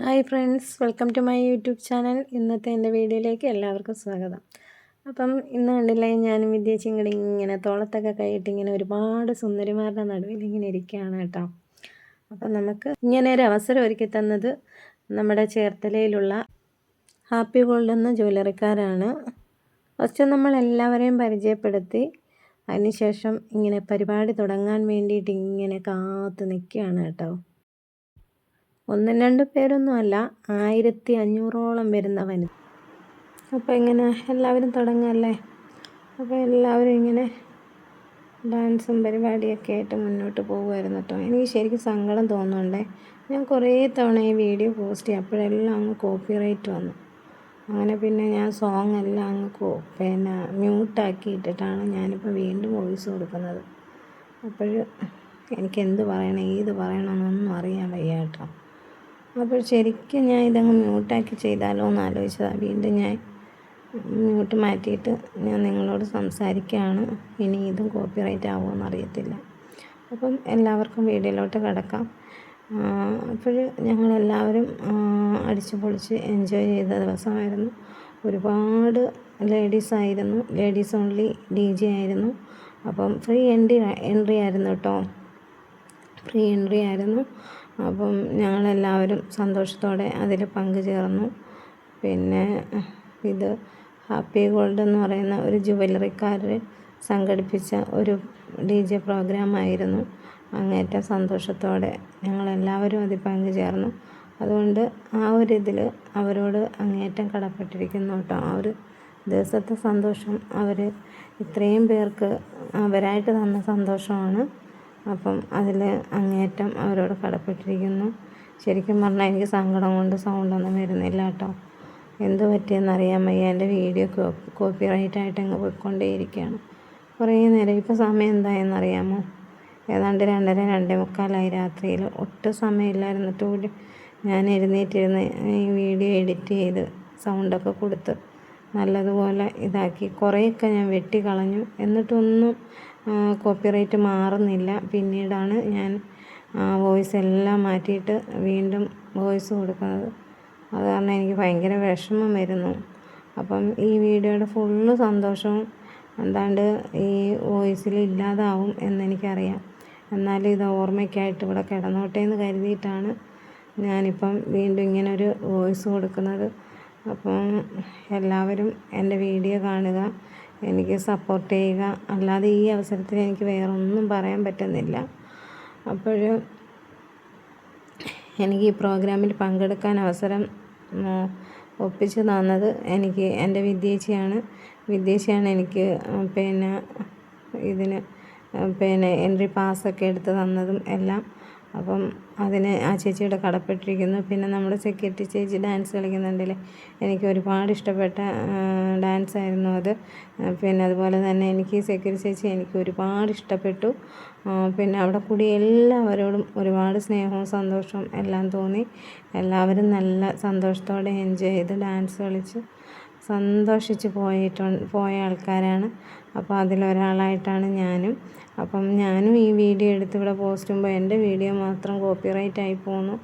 Hi friends, welcome to my YouTube channel. ഇന്നത്തെ എൻ്റെ വീഡിയോയിലേക്ക് എല്ലാവർക്കും സ്വാഗതം. അപ്പം ഇന്ന് കണ്ടില്ലേ, ഞാനും വിദ്യേച്ചിയും കൂടി ഇങ്ങനെ തോളത്തൊക്കെ കൈയിട്ട് ഇങ്ങനെ ഒരുപാട് സുന്ദരിമാരുടെ നടുവിൽ ഇങ്ങനെ ഇരിക്കുകയാണ് കേട്ടോ. അപ്പം നമുക്ക് ഇങ്ങനെ ഒരു അവസരം ഒരുക്കി തന്നത് നമ്മുടെ ചേർത്തലയിലുള്ള ഹാപ്പി ഗോൾഡ് എന്ന ജ്വല്ലറിക്കാരാണ്. ഫസ്റ്റ് നമ്മൾ എല്ലാവരെയും പരിചയപ്പെടുത്തി, അതിനുശേഷം ഇങ്ങനെ പരിപാടി തുടങ്ങാൻ വേണ്ടിയിട്ട് ഇങ്ങനെ കാത്തു നിൽക്കുകയാണ് കേട്ടോ. ഒന്നും രണ്ടും പേരൊന്നുമല്ല, 1500ഓളം വരുന്ന വനിത. അപ്പോൾ ഇങ്ങനെ എല്ലാവരും തുടങ്ങല്ലേ. അപ്പോൾ എല്ലാവരും ഇങ്ങനെ ഡാൻസും പരിപാടിയൊക്കെ ആയിട്ട് മുന്നോട്ട് പോകുമായിരുന്നു കേട്ടോ. എനിക്ക് ശരിക്കും സങ്കടം തോന്നുന്നുണ്ടേ. ഞാൻ കുറേ തവണ ഈ വീഡിയോ പോസ്റ്റ് ചെയ്യും, അപ്പോഴെല്ലാം അങ്ങ് കോപ്പിറൈറ്റ് വന്നു. അങ്ങനെ പിന്നെ ഞാൻ സോങ് എല്ലാം അങ്ങ് മ്യൂട്ടാക്കി ഇട്ടിട്ടാണ് ഞാനിപ്പോൾ വീണ്ടും വോയിസ് കൊടുക്കുന്നത്. അപ്പോൾ എനിക്കെന്ത് പറയണം, ഏത് പറയണമെന്നൊന്നും അറിയാൻ വയ്യ കേട്ടോ. അപ്പോൾ ശരിക്കും ഞാൻ ഇതങ്ങ് മ്യൂട്ടാക്കി ചെയ്താലോ എന്ന് ആലോചിച്ചതാണ്. വീണ്ടും ഞാൻ മ്യൂട്ട് മാറ്റിയിട്ട് ഞാൻ നിങ്ങളോട് സംസാരിക്കുകയാണ്. ഇനി ഇതും കോപ്പിറൈറ്റ് ആവുമോ അറിയത്തില്ല. അപ്പം എല്ലാവർക്കും വീഡിയോയിലോട്ട് കിടക്കാം. അപ്പോൾ ഞങ്ങളെല്ലാവരും അടിച്ചു പൊളിച്ച് എൻജോയ് ചെയ്ത ദിവസമായിരുന്നു. ഒരുപാട് ലേഡീസായിരുന്നു, ലേഡീസ് ഓൺലി DJ ആയിരുന്നു. അപ്പം ഫ്രീ എൻട്രി ആയിരുന്നു കേട്ടോ, ഫ്രീ എൻട്രി ആയിരുന്നു. അപ്പം ഞങ്ങളെല്ലാവരും സന്തോഷത്തോടെ അതിൽ പങ്കുചേർന്നു. പിന്നെ ഇത് ഹാപ്പി ഗോൾഡ് എന്ന് പറയുന്ന ഒരു ജുവലറിക്കാർ സംഘടിപ്പിച്ച ഒരു DJ പ്രോഗ്രാമായിരുന്നു. അങ്ങേറ്റം സന്തോഷത്തോടെ ഞങ്ങളെല്ലാവരും അതിൽ പങ്കുചേർന്നു. അതുകൊണ്ട് ആ ഒരു ഇതിൽ അവരോട് അങ്ങേറ്റം കടപ്പെട്ടിരിക്കുന്നു കേട്ടോ. ആ ഒരു ദിവസത്തെ സന്തോഷം അവർ ഇത്രയും പേർക്ക് അവരായിട്ട് തന്ന സന്തോഷമാണ്. അപ്പം അതിൽ അങ്ങേറ്റം അവരോട് കടപ്പെട്ടിരിക്കുന്നു. ശരിക്കും പറഞ്ഞാൽ എനിക്ക് സങ്കടം കൊണ്ട് സൗണ്ടൊന്നും വരുന്നില്ല കേട്ടോ. എന്ത് പറ്റിയെന്നറിയാൻ വയ്യ. എൻ്റെ വീഡിയോ കോപ്പിറൈറ്റായിട്ട് അങ്ങ് പോയിക്കൊണ്ടേയിരിക്കുകയാണ് കുറേ നേരം. ഇപ്പോൾ സമയം എന്തായെന്നറിയാമോ? ഏതാണ്ട് 2:30 2:45 രാത്രിയിൽ. ഒട്ടും സമയമില്ലായിരുന്നിട്ട് കൂടി ഞാൻ എഴുന്നേറ്റിരുന്ന് ഈ വീഡിയോ എഡിറ്റ് ചെയ്ത് സൗണ്ടൊക്കെ കൊടുത്ത് നല്ലതുപോലെ ഇതാക്കി. കുറേയൊക്കെ ഞാൻ വെട്ടിക്കളഞ്ഞു, എന്നിട്ടൊന്നും കോപ്പിറൈറ്റ് മാറുന്നില്ല. പിന്നീടാണ് ഞാൻ വോയിസ് എല്ലാം മാറ്റിയിട്ട് വീണ്ടും വോയിസ് കൊടുക്കുന്നത്. അത് കാരണം എനിക്ക് ഭയങ്കര വിഷമം വരുന്നു. അപ്പം ഈ വീഡിയോയുടെ ഫുള്ള് സന്തോഷവും എന്താണ്ട് ഈ വോയിസിൽ ഇല്ലാതാവും എന്നെനിക്കറിയാം. എന്നാലും ഇത് ഓർമ്മയ്ക്കായിട്ട് ഇവിടെ കിടന്നോട്ടെ എന്ന് കരുതിയിട്ടാണ് ഞാനിപ്പം വീണ്ടും ഇങ്ങനൊരു വോയിസ് കൊടുക്കുന്നത്. അപ്പം എല്ലാവരും എൻ്റെ വീഡിയോ കാണുക, എനിക്ക് സപ്പോർട്ട് ചെയ്യുക. അല്ലാതെ ഈ അവസരത്തിൽ എനിക്ക് വേറൊന്നും പറയാൻ പറ്റുന്നില്ല. അപ്പോൾ എനിക്ക് ഈ പ്രോഗ്രാമിൽ പങ്കെടുക്കാൻ അവസരം ഒപ്പിച്ച് തന്നത് എനിക്ക് എൻ്റെ വിദ്യേച്ചിയാണ് എനിക്ക് ഇതിന് എൻട്രി പാസ്സൊക്കെ എടുത്ത് തന്നതും എല്ലാം. അപ്പം അതിന് ആ ചേച്ചിയുടെ കടപ്പെട്ടിരിക്കുന്നു. പിന്നെ നമ്മുടെ സെക്യൂരിറ്റി ചേച്ചി ഡാൻസ് കളിക്കുന്നുണ്ടല്ലേ, എനിക്ക് ഒരുപാട് ഇഷ്ടപ്പെട്ട ഡാൻസായിരുന്നു അത്. പിന്നെ അതുപോലെ തന്നെ എനിക്ക് സെക്യൂരിറ്റി ചേച്ചി എനിക്ക് ഒരുപാട് ഇഷ്ടപ്പെട്ടു. പിന്നെ അവിടെ കൂടി എല്ലാവരോടും ഒരുപാട് സ്നേഹവും സന്തോഷവും എല്ലാം തോന്നി. എല്ലാവരും നല്ല സന്തോഷത്തോടെ എൻജോയ് ചെയ്ത് ഡാൻസ് കളിച്ച് സന്തോഷിച്ച് പോയ ആൾക്കാരാണ്. അപ്പോൾ അതിലൊരാളായിട്ടാണ് ഞാനും. അപ്പം ഞാനും ഈ വീഡിയോ എടുത്ത് ഇവിടെ പോസ്റ്റ് ചെയ്യുമ്പോൾ എൻ്റെ വീഡിയോ മാത്രം കോപ്പിറൈറ്റ് ആയി പോകുന്നു.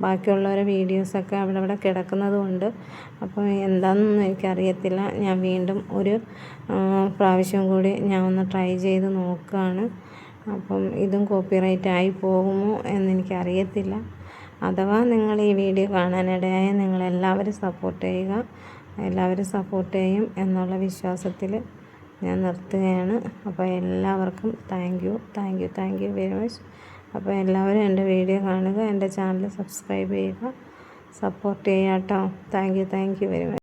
ബാക്കിയുള്ളവരുടെ വീഡിയോസൊക്കെ അവിടെ കിടക്കുന്നത് കൊണ്ട് അപ്പോൾ എന്താണെന്നൊന്നും എനിക്കറിയത്തില്ല. ഞാൻ വീണ്ടും ഒരു പ്രാവശ്യം കൂടി ഞാൻ ഒന്ന് ട്രൈ ചെയ്ത് നോക്കുകയാണ്. അപ്പം ഇതും കോപ്പിറൈറ്റ് ആയി പോകുമോ എന്നെനിക്കറിയത്തില്ല. അഥവാ നിങ്ങൾ ഈ വീഡിയോ കാണാനിടയായ നിങ്ങളെല്ലാവരും സപ്പോർട്ട് ചെയ്യുക. എല്ലാവരും സപ്പോർട്ട് ചെയ്യും എന്നുള്ള വിശ്വാസത്തിൽ ഞാൻ നിർത്തുകയാണ്. അപ്പോൾ എല്ലാവർക്കും താങ്ക് യു വെരി മച്ച്. അപ്പോൾ എല്ലാവരും എൻ്റെ വീഡിയോ കാണുക, എൻ്റെ ചാനൽ സബ്സ്ക്രൈബ് ചെയ്യുക, സപ്പോർട്ട് ചെയ്യുക കേട്ടോ. Thank you very much.